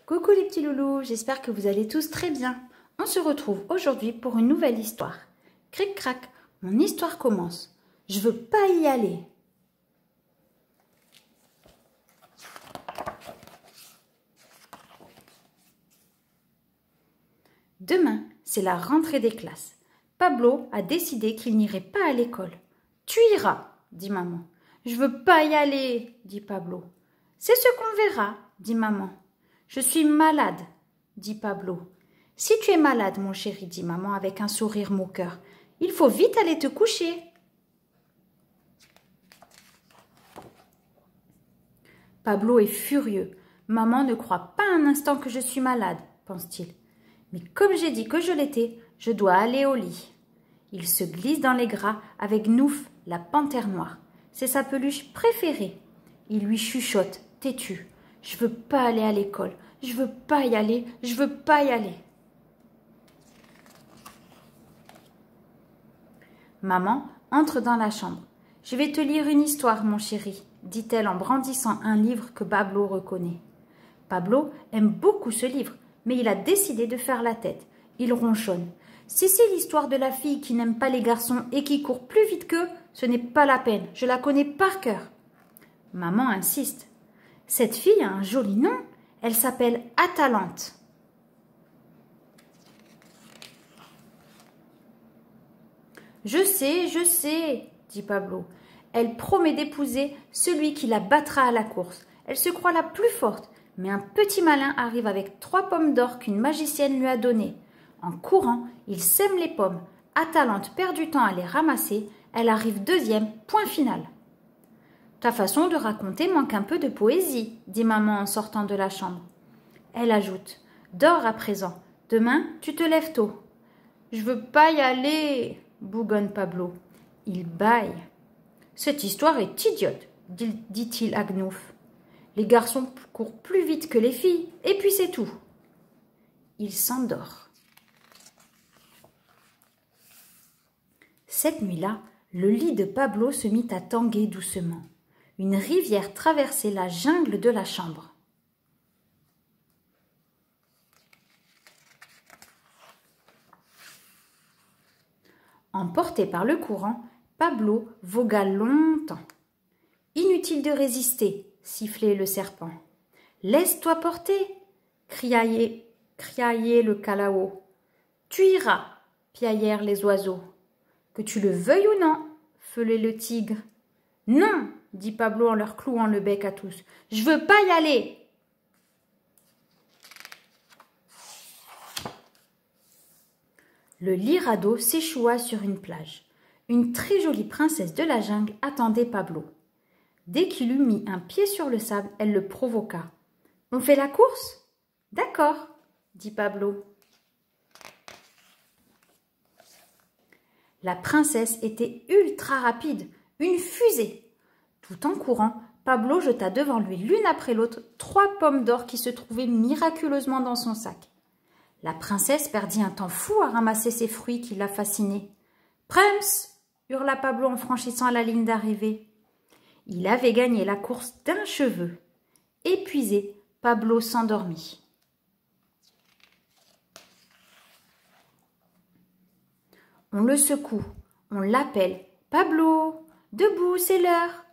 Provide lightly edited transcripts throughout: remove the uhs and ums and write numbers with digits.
Coucou les petits loulous, j'espère que vous allez tous très bien. On se retrouve aujourd'hui pour une nouvelle histoire. Cric crac, mon histoire commence. Je veux pas y aller. Demain, c'est la rentrée des classes. Pablo a décidé qu'il n'irait pas à l'école. Tu iras, dit maman. Je veux pas y aller, dit Pablo. C'est ce qu'on verra, dit maman. Je suis malade, dit Pablo. Si tu es malade, mon chéri, dit maman avec un sourire moqueur, il faut vite aller te coucher. Pablo est furieux. Maman ne croit pas un instant que je suis malade, pense-t-il. Mais comme j'ai dit que je l'étais, je dois aller au lit. Il se glisse dans les draps avec Nouf, la panthère noire. C'est sa peluche préférée. Il lui chuchote, têtu. Je veux pas aller à l'école. Je veux pas y aller. Je veux pas y aller. Maman entre dans la chambre. Je vais te lire une histoire, mon chéri, dit-elle en brandissant un livre que Pablo reconnaît. Pablo aime beaucoup ce livre, mais il a décidé de faire la tête. Il ronchonne. Si c'est l'histoire de la fille qui n'aime pas les garçons et qui court plus vite qu'eux, ce n'est pas la peine, je la connais par cœur. Maman insiste. Cette fille a un joli nom, elle s'appelle Atalante. Je sais, dit Pablo. Elle promet d'épouser celui qui la battra à la course. Elle se croit la plus forte, mais un petit malin arrive avec 3 pommes d'or qu'une magicienne lui a données. En courant, il sème les pommes. Atalante perd du temps à les ramasser. Elle arrive deuxième, point final. Ta façon de raconter manque un peu de poésie, dit maman en sortant de la chambre. Elle ajoute, dors à présent. Demain, tu te lèves tôt. Je veux pas y aller, bougonne Pablo. Il bâille. Cette histoire est idiote, dit-il à Gnouf. Les garçons courent plus vite que les filles, et puis c'est tout. Il s'endort. Cette nuit-là, le lit de Pablo se mit à tanguer doucement. Une rivière traversait la jungle de la chambre. Emporté par le courant, Pablo vogua longtemps. Inutile de résister, sifflait le serpent. Laisse-toi porter, criaillait le calao. Tu iras, piaillèrent les oiseaux. Que tu le veuilles ou non, feulait le tigre. Non, dit Pablo en leur clouant le bec à tous. Je veux pas y aller. Le lit radeau s'échoua sur une plage. Une très jolie princesse de la jungle attendait Pablo. Dès qu'il eut mis un pied sur le sable, elle le provoqua. « On fait la course ?»« D'accord, » dit Pablo. La princesse était ultra rapide, une fusée. Tout en courant, Pablo jeta devant lui l'une après l'autre 3 pommes d'or qui se trouvaient miraculeusement dans son sac. La princesse perdit un temps fou à ramasser ces fruits qui la fascinaient. « Prems !» hurla Pablo en franchissant la ligne d'arrivée. Il avait gagné la course d'un cheveu. Épuisé, Pablo s'endormit. On le secoue, on l'appelle. « Pablo, debout, c'est l'heure !»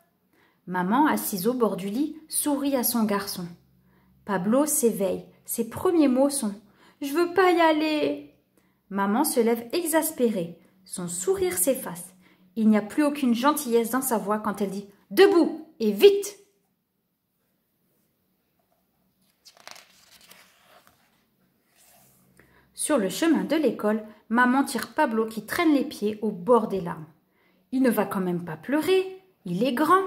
Maman, assise au bord du lit, sourit à son garçon. Pablo s'éveille. Ses premiers mots sont « Je veux pas y aller !» Maman se lève exaspérée. Son sourire s'efface. Il n'y a plus aucune gentillesse dans sa voix quand elle dit « Debout et vite !» Sur le chemin de l'école, maman tire Pablo qui traîne les pieds au bord des larmes. Il ne va quand même pas pleurer, il est grand.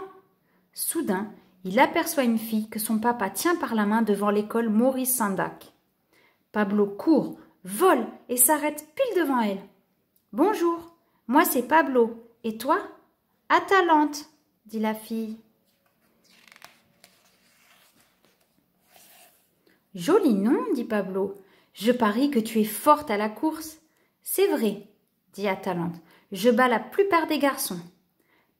Soudain, il aperçoit une fille que son papa tient par la main devant l'école Maurice Sendak. Pablo court, vole et s'arrête pile devant elle. « Bonjour, moi c'est Pablo. Et toi ?»« Atalante, » dit la fille. « Joli nom, » dit Pablo. « Je parie que tu es forte à la course. »« C'est vrai, » dit Atalante. « Je bats la plupart des garçons. »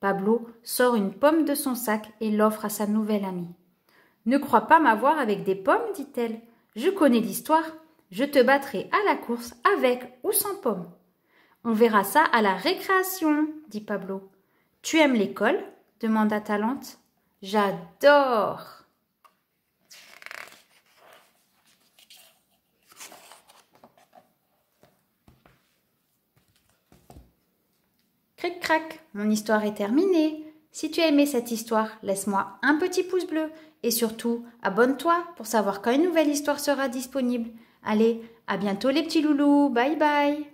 Pablo sort une pomme de son sac et l'offre à sa nouvelle amie. « Ne crois pas m'avoir avec des pommes, dit-elle. Je connais l'histoire. Je te battrai à la course avec ou sans pomme. On verra ça à la récréation, dit Pablo. Tu aimes l'école? Demanda Talente. J'adore. Cric-crac, mon histoire est terminée. Si tu as aimé cette histoire, laisse-moi un petit pouce bleu et surtout, abonne-toi pour savoir quand une nouvelle histoire sera disponible. Allez, à bientôt les petits loulous, bye bye.